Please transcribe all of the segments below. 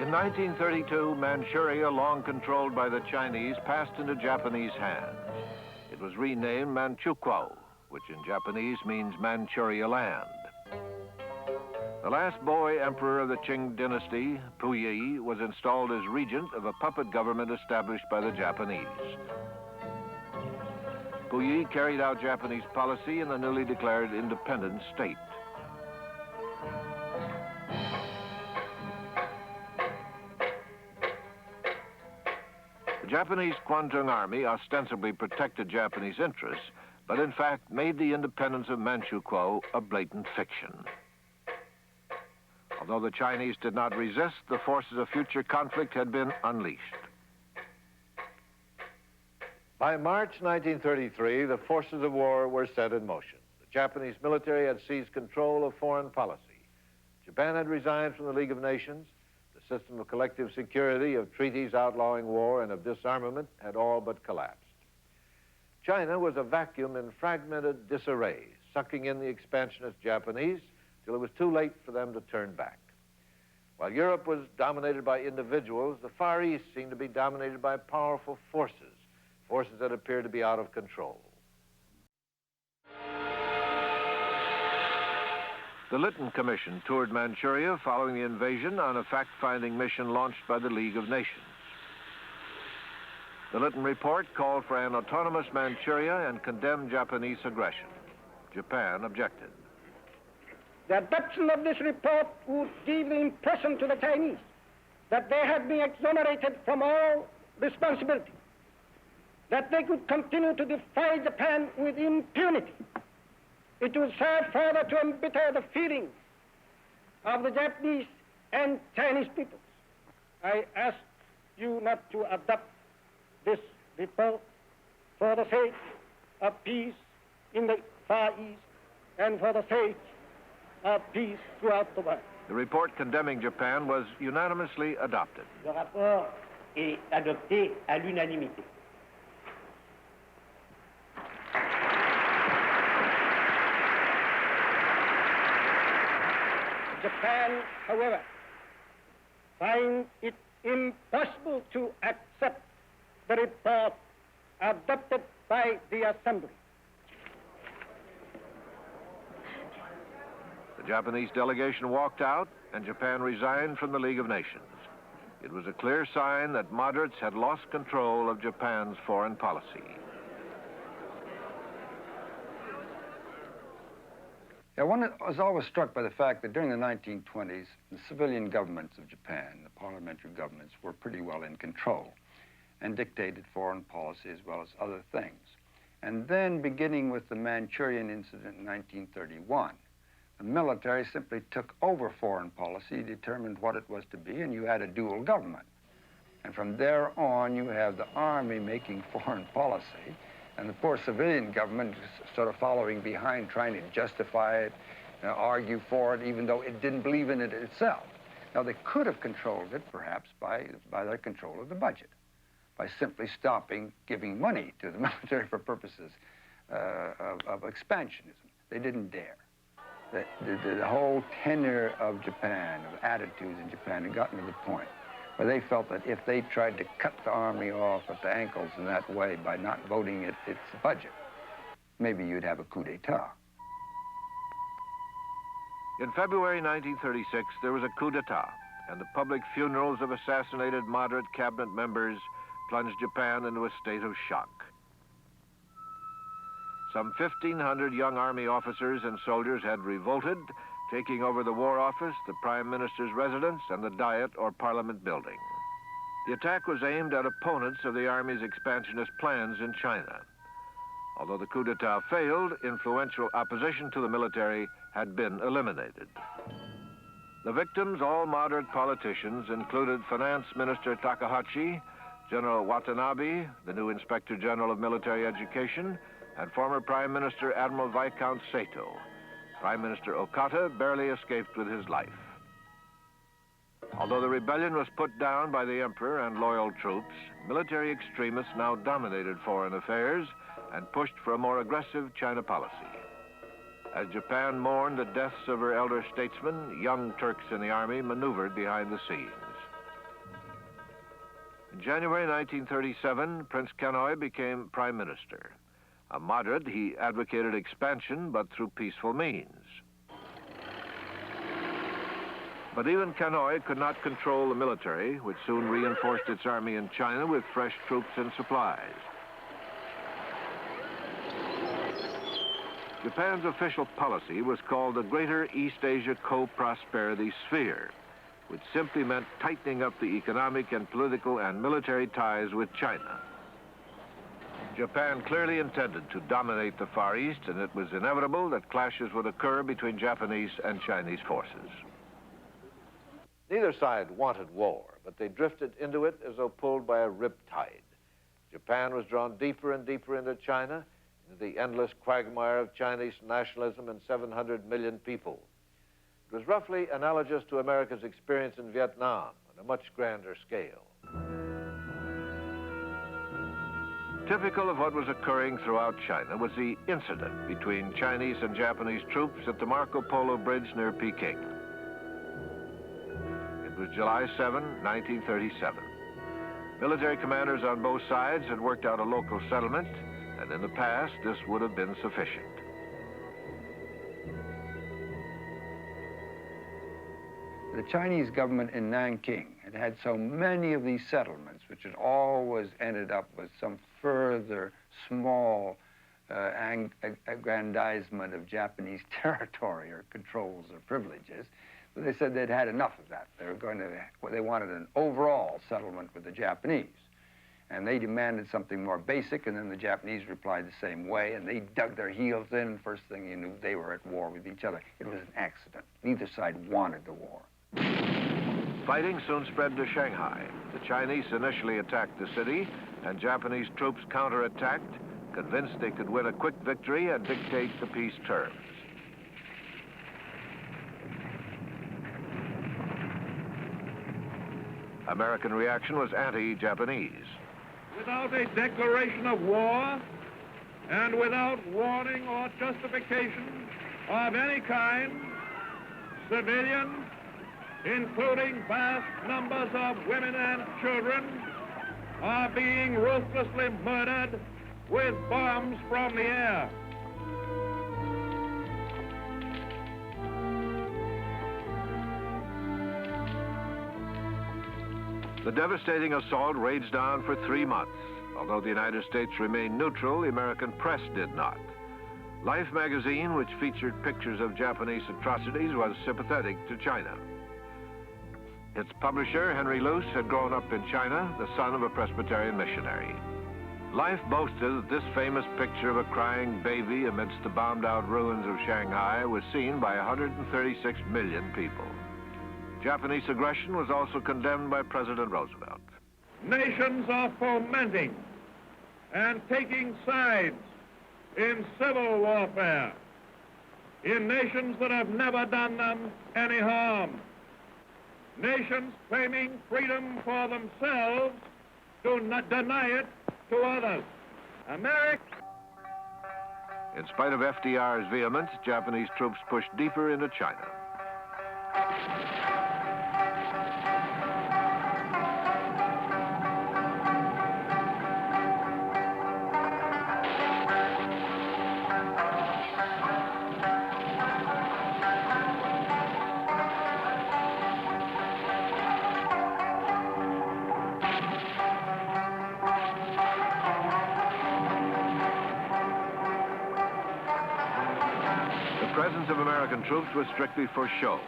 In 1932, Manchuria, long controlled by the Chinese, passed into Japanese hands. It was renamed Manchukuo, which in Japanese means Manchuria land. The last boy emperor of the Qing dynasty, Puyi, was installed as regent of a puppet government established by the Japanese. Puyi carried out Japanese policy in the newly declared independent state. The Japanese Kwantung Army ostensibly protected Japanese interests, but in fact made the independence of Manchukuo a blatant fiction. Although the Chinese did not resist, the forces of future conflict had been unleashed. By March 1933, the forces of war were set in motion. The Japanese military had seized control of foreign policy. Japan had resigned from the League of Nations. The system of collective security, of treaties outlawing war, and of disarmament had all but collapsed. China was a vacuum in fragmented disarray, sucking in the expansionist Japanese till it was too late for them to turn back. While Europe was dominated by individuals, the Far East seemed to be dominated by powerful forces that appeared to be out of control. The Lytton Commission toured Manchuria following the invasion on a fact-finding mission launched by the League of Nations. The Lytton report called for an autonomous Manchuria and condemned Japanese aggression. Japan objected. The adoption of this report would give the impression to the Chinese that they had been exonerated from all responsibility, that they could continue to defy Japan with impunity. It would serve further to embitter the feelings of the Japanese and Chinese peoples. I ask you not to adopt this report for the sake of peace in the Far East and for the sake of peace throughout the world. The report condemning Japan was unanimously adopted. Le rapport est adopté à l'unanimité. Japan, however, finds it impossible to accept the report adopted by the Assembly. The Japanese delegation walked out, and Japan resigned from the League of Nations. It was a clear sign that moderates had lost control of Japan's foreign policy. Yeah, one was always struck by the fact that during the 1920s, the civilian governments of Japan, the parliamentary governments, were pretty well in control and dictated foreign policy as well as other things. And then, beginning with the Manchurian incident in 1931, the military simply took over foreign policy, determined what it was to be, and you had a dual government. And from there on, you have the army making foreign policy, and the poor civilian government sort of following behind, trying to justify it, argue for it, even though it didn't believe in it itself. Now, they could have controlled it, perhaps, by their control of the budget, by simply stopping giving money to the military for purposes of expansionism. They didn't dare. The whole tenor of Japan, of attitudes in Japan, had gotten to the point where they felt that if they tried to cut the army off at the ankles in that way by not voting its budget, maybe you'd have a coup d'etat. In February 1936, there was a coup d'etat, and the public funerals of assassinated moderate cabinet members plunged Japan into a state of shock. Some 1,500 young army officers and soldiers had revolted, taking over the War Office, the Prime Minister's residence, and the Diet or Parliament building. The attack was aimed at opponents of the Army's expansionist plans in China. Although the coup d'etat failed, influential opposition to the military had been eliminated. The victims, all moderate politicians, included Finance Minister Takahashi, General Watanabe, the new Inspector General of Military Education, and former Prime Minister Admiral Viscount Sato. Prime Minister Okata barely escaped with his life. Although the rebellion was put down by the emperor and loyal troops, military extremists now dominated foreign affairs and pushed for a more aggressive China policy. As Japan mourned the deaths of her elder statesmen, young Turks in the army maneuvered behind the scenes. In January 1937, Prince Kenoi became prime minister. A moderate, he advocated expansion, but through peaceful means. But even Kenoi could not control the military, which soon reinforced its army in China with fresh troops and supplies. Japan's official policy was called the Greater East Asia Co-Prosperity Sphere, which simply meant tightening up the economic and political and military ties with China. Japan clearly intended to dominate the Far East, and it was inevitable that clashes would occur between Japanese and Chinese forces. Neither side wanted war, but they drifted into it as though pulled by a riptide. Japan was drawn deeper and deeper into China, into the endless quagmire of Chinese nationalism and 700 million people. It was roughly analogous to America's experience in Vietnam on a much grander scale. Typical of what was occurring throughout China was the incident between Chinese and Japanese troops at the Marco Polo Bridge near Peking. It was July 7, 1937. Military commanders on both sides had worked out a local settlement, and in the past, this would have been sufficient. The Chinese government in Nanking had had so many of these settlements, which had always ended up with some further small aggrandizement of Japanese territory or controls or privileges. But they said they'd had enough of that. They wanted an overall settlement with the Japanese. And they demanded something more basic, and then the Japanese replied the same way, and they dug their heels in, and first thing you knew, they were at war with each other. It was an accident. Neither side wanted the war. Fighting soon spread to Shanghai. The Chinese initially attacked the city, and Japanese troops counterattacked, convinced they could win a quick victory and dictate the peace terms. American reaction was anti-Japanese. Without a declaration of war and without warning or justification of any kind, civilians, including vast numbers of women and children, are being ruthlessly murdered with bombs from the air. The devastating assault raged on for 3 months. Although the United States remained neutral, the American press did not. Life magazine, which featured pictures of Japanese atrocities, was sympathetic to China. Its publisher, Henry Luce, had grown up in China, the son of a Presbyterian missionary. Life boasted that this famous picture of a crying baby amidst the bombed-out ruins of Shanghai was seen by 136 million people. Japanese aggression was also condemned by President Roosevelt. Nations are fomenting and taking sides in civil warfare in nations that have never done them any harm. Nations claiming freedom for themselves do not deny it to others. America. In spite of FDR's vehemence, Japanese troops pushed deeper into China. The presence of American troops was strictly for show.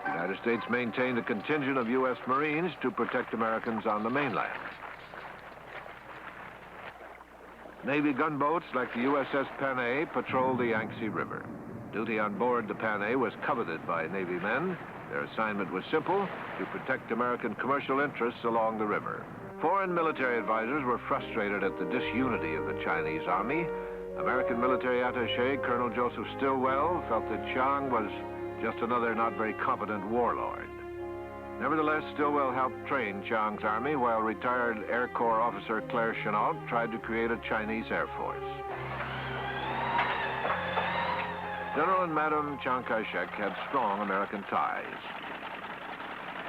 The United States maintained a contingent of U.S. Marines to protect Americans on the mainland. Navy gunboats like the USS Panay patrolled the Yangtze River. Duty on board the Panay was coveted by Navy men. Their assignment was simple: to protect American commercial interests along the river. Foreign military advisors were frustrated at the disunity of the Chinese army. American military attaché Colonel Joseph Stilwell felt that Chiang was just another not very competent warlord. Nevertheless, Stilwell helped train Chiang's army, while retired Air Corps officer Claire Chennault tried to create a Chinese Air Force. General and Madame Chiang Kai-shek had strong American ties.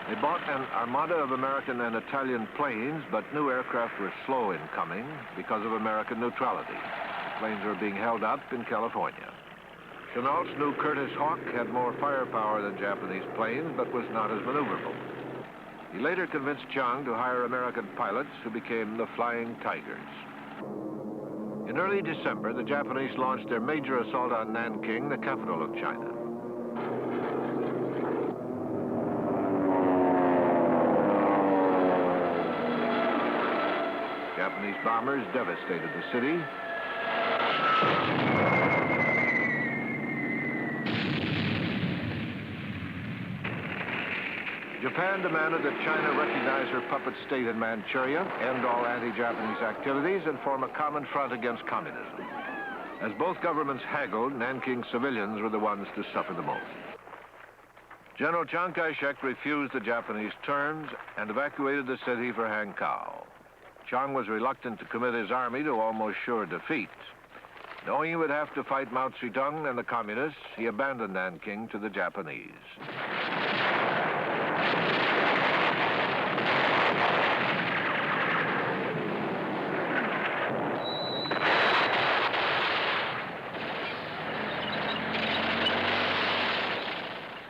They bought an armada of American and Italian planes, but new aircraft were slow in coming because of American neutrality. Planes were being held up in California. Chennault's new Curtiss Hawk had more firepower than Japanese planes, but was not as maneuverable. He later convinced Chiang to hire American pilots who became the Flying Tigers. In early December, the Japanese launched their major assault on Nanking, the capital of China. Japanese bombers devastated the city. Japan demanded that China recognize her puppet state in Manchuria, end all anti-Japanese activities, and form a common front against communism. As both governments haggled, Nanking civilians were the ones to suffer the most. General Chiang Kai-shek refused the Japanese terms and evacuated the city for Hankow. Chiang was reluctant to commit his army to almost sure defeat. Knowing he would have to fight Mao Zedong and the communists, he abandoned Nanking to the Japanese.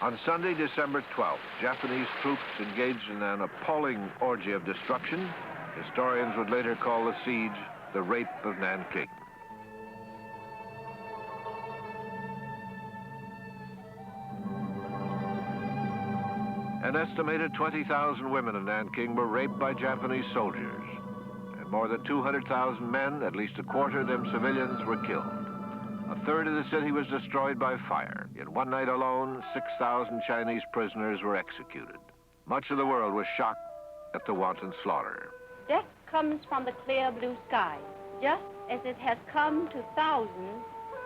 On Sunday, December 12th, Japanese troops engaged in an appalling orgy of destruction. Historians would later call the siege the Rape of Nanking. An estimated 20,000 women in Nanking were raped by Japanese soldiers, and more than 200,000 men, at least a quarter of them civilians, were killed. A third of the city was destroyed by fire. In one night alone, 6,000 Chinese prisoners were executed. Much of the world was shocked at the wanton slaughter. Death comes from the clear blue sky, just as it has come to thousands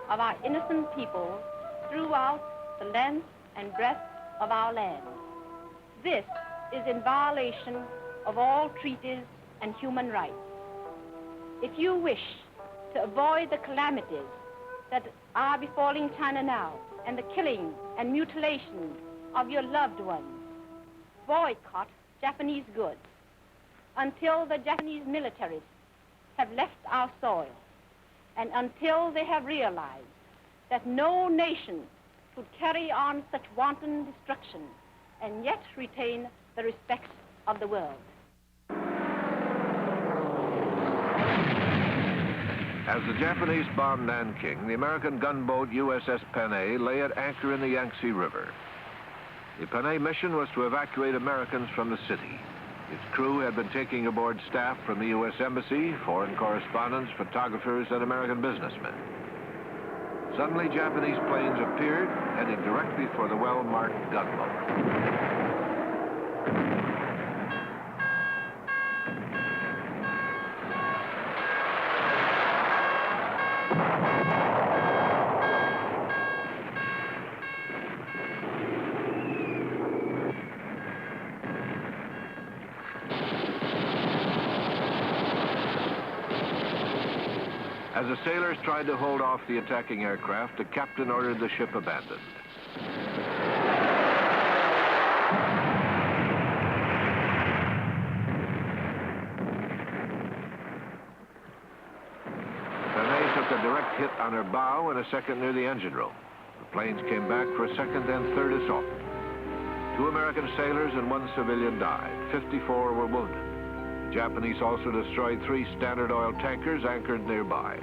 of our innocent people throughout the length and breadth of our land. This is in violation of all treaties and human rights. If you wish to avoid the calamities that are befalling China now and the killing and mutilation of your loved ones, boycott Japanese goods until the Japanese militaries have left our soil and until they have realized that no nation could carry on such wanton destruction and yet retain the respect of the world. As the Japanese bombed Nanking, the American gunboat USS Panay lay at anchor in the Yangtze River. The Panay mission was to evacuate Americans from the city. Its crew had been taking aboard staff from the U.S. Embassy, foreign correspondents, photographers, and American businessmen. Suddenly, Japanese planes appeared, heading directly for the well-marked gunboat. As the sailors tried to hold off the attacking aircraft, the captain ordered the ship abandoned. Panay took a direct hit on her bow and a second near the engine room. The planes came back for a second and third assault. 2 American sailors and 1 civilian died. 54 were wounded. The Japanese also destroyed 3 Standard Oil tankers anchored nearby.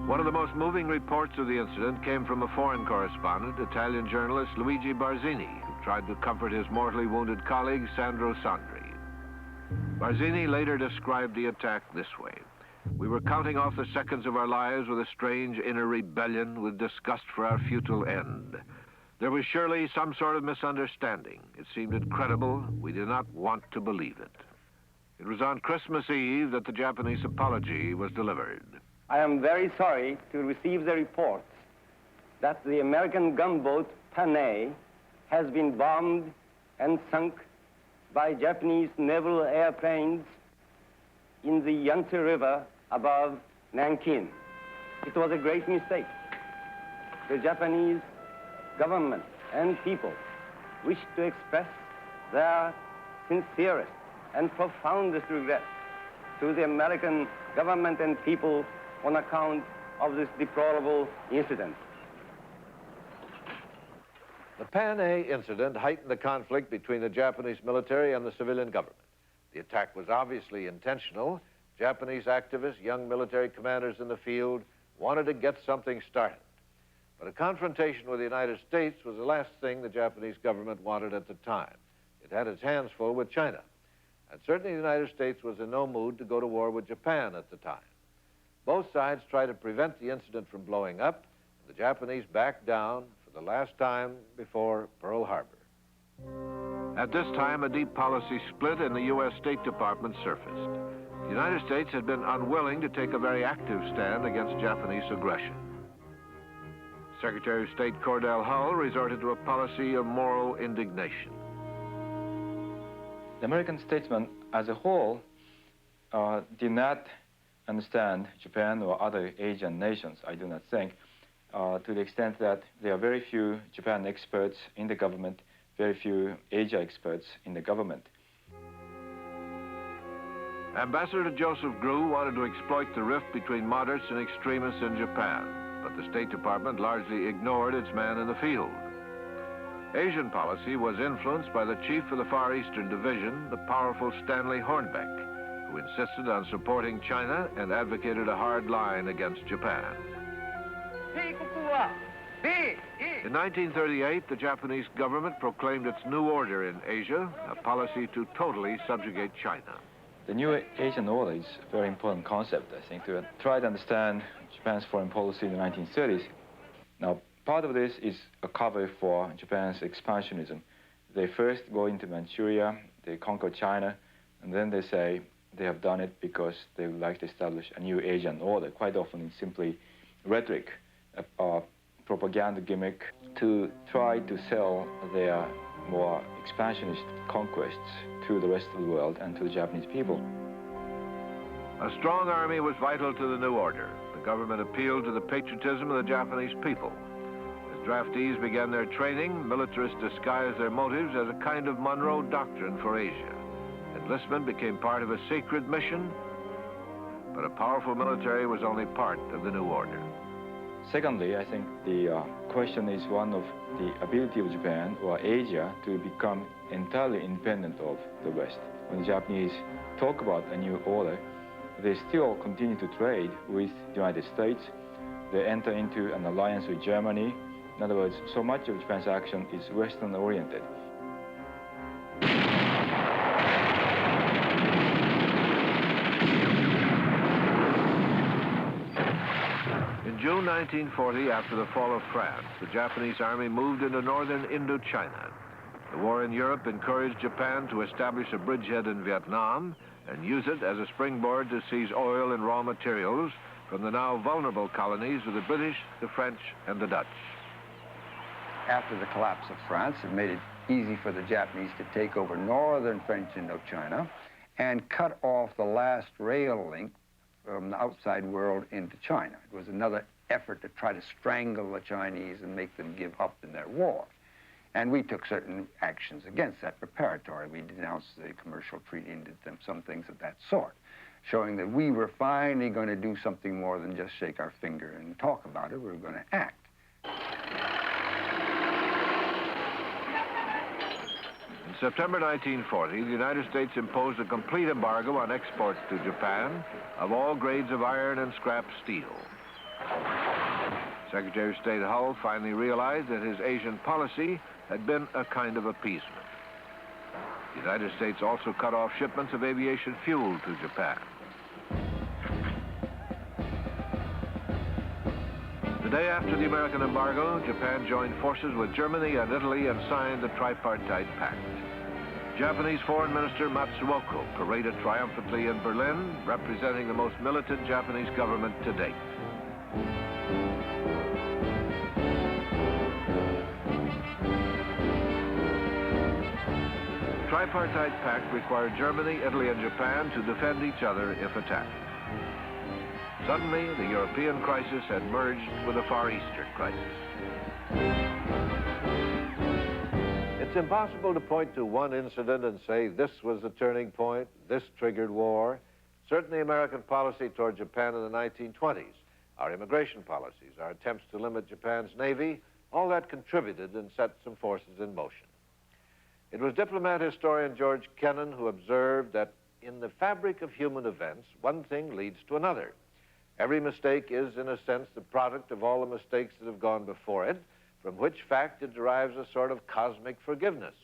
One of the most moving reports of the incident came from a foreign correspondent, Italian journalist Luigi Barzini, who tried to comfort his mortally wounded colleague, Sandro Sandri. Barzini later described the attack this way. We were counting off the seconds of our lives with a strange inner rebellion, with disgust for our futile end. There was surely some sort of misunderstanding. It seemed incredible. We did not want to believe it. It was on Christmas Eve that the Japanese apology was delivered. I am very sorry to receive the reports that the American gunboat Panay has been bombed and sunk by Japanese naval airplanes in the Yangtze River above Nanking. It was a great mistake. The Japanese government and people wished to express their sincerest and profoundest regret to the American government and people on account of this deplorable incident. The Panay incident heightened the conflict between the Japanese military and the civilian government. The attack was obviously intentional. Japanese activists, young military commanders in the field, wanted to get something started. But a confrontation with the United States was the last thing the Japanese government wanted at the time. It had its hands full with China. And certainly the United States was in no mood to go to war with Japan at the time. Both sides tried to prevent the incident from blowing up. The Japanese backed down for the last time before Pearl Harbor. At this time, a deep policy split in the U.S. State Department surfaced. The United States had been unwilling to take a very active stand against Japanese aggression. Secretary of State Cordell Hull resorted to a policy of moral indignation. The American statesmen as a whole did not understand Japan or other Asian nations, I do not think, to the extent that there are very few Japan experts in the government, very few Asia experts in the government. Ambassador Joseph Grew wanted to exploit the rift between moderates and extremists in Japan, but the State Department largely ignored its man in the field. Asian policy was influenced by the chief of the Far Eastern Division, the powerful Stanley Hornbeck, who insisted on supporting China and advocated a hard line against Japan. In 1938, the Japanese government proclaimed its new order in Asia, a policy to totally subjugate China. The new Asian order is a very important concept, I think, to try to understand Japan's foreign policy in the 1930s. Now, part of this is a cover for Japan's expansionism. They first go into Manchuria, they conquer China, and then they say they have done it because they would like to establish a new Asian order. Quite often it's simply rhetoric, a propaganda gimmick to try to sell their more expansionist conquests to the rest of the world and to the Japanese people. A strong army was vital to the new order. The government appealed to the patriotism of the Japanese people. As draftees began their training, militarists disguised their motives as a kind of Monroe Doctrine for Asia. Enlistment became part of a sacred mission, but a powerful military was only part of the new order. Secondly, I think the question is one of the ability of Japan or Asia to become entirely independent of the West. When the Japanese talk about a new order, they still continue to trade with the United States. They enter into an alliance with Germany. In other words, so much of Japan's action is Western-oriented. In June 1940, after the fall of France, the Japanese army moved into northern Indochina. The war in Europe encouraged Japan to establish a bridgehead in Vietnam and use it as a springboard to seize oil and raw materials from the now vulnerable colonies of the British, the French, and the Dutch. After the collapse of France, it made it easy for the Japanese to take over northern French Indochina and cut off the last rail link from the outside world into China. It was another effort to try to strangle the Chinese and make them give up in their war. And we took certain actions against that preparatory. We denounced the commercial treaty and did some things of that sort, showing that we were finally going to do something more than just shake our finger and talk about it. We were going to act. In September 1940, the United States imposed a complete embargo on exports to Japan of all grades of iron and scrap steel. Secretary of State Hull finally realized that his Asian policy had been a kind of appeasement. The United States also cut off shipments of aviation fuel to Japan. The day after the American embargo, Japan joined forces with Germany and Italy and signed the Tripartite Pact. Japanese Foreign Minister Matsuoka paraded triumphantly in Berlin, representing the most militant Japanese government to date. tripartite pact required Germany, Italy, and Japan to defend each other if attacked. Suddenly, the European crisis had merged with the Far Eastern crisis. It's impossible to point to one incident and say this was the turning point, this triggered war. Certainly American policy toward Japan in the 1920s, our immigration policies, our attempts to limit Japan's navy, all that contributed and set some forces in motion. It was diplomat historian George Kennan who observed that in the fabric of human events, one thing leads to another. Every mistake is, in a sense, the product of all the mistakes that have gone before it, from which fact it derives a sort of cosmic forgiveness.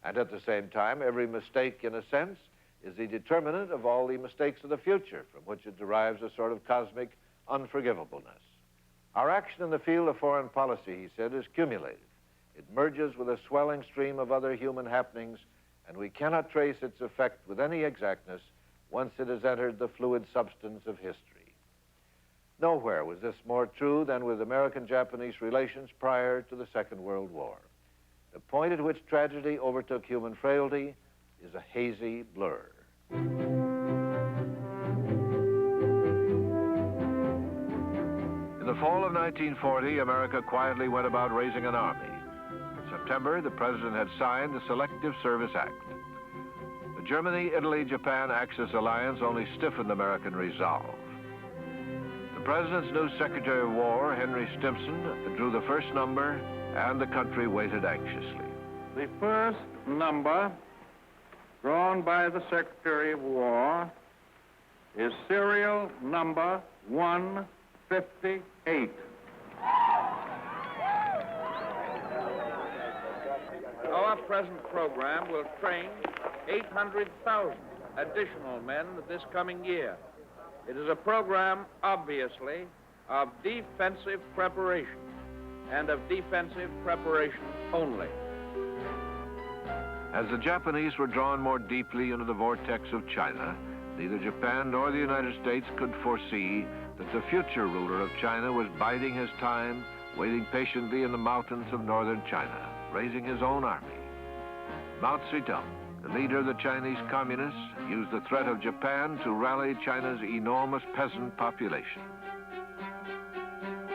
And at the same time, every mistake, in a sense, is the determinant of all the mistakes of the future, from which it derives a sort of cosmic unforgivableness. Our action in the field of foreign policy, he said, is cumulative. It merges with a swelling stream of other human happenings, and we cannot trace its effect with any exactness once it has entered the fluid substance of history. Nowhere was this more true than with American-Japanese relations prior to the Second World War. The point at which tragedy overtook human frailty is a hazy blur. In the fall of 1940, America quietly went about raising an army. In September, the President had signed the Selective Service Act. The Germany-Italy-Japan Axis alliance only stiffened American resolve. The President's new Secretary of War, Henry Stimson, drew the first number, and the country waited anxiously. The first number drawn by the Secretary of War is serial number 158. Our present program will train 800,000 additional men this coming year. It is a program, obviously, of defensive preparation, and of defensive preparation only. As the Japanese were drawn more deeply into the vortex of China, neither Japan nor the United States could foresee that the future ruler of China was biding his time, waiting patiently in the mountains of northern China, raising his own army. Mao Zedong, the leader of the Chinese communists, used the threat of Japan to rally China's enormous peasant population.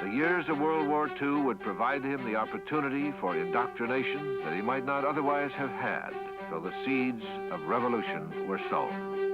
The years of World War II would provide him the opportunity for indoctrination that he might not otherwise have had, so the seeds of revolution were sown.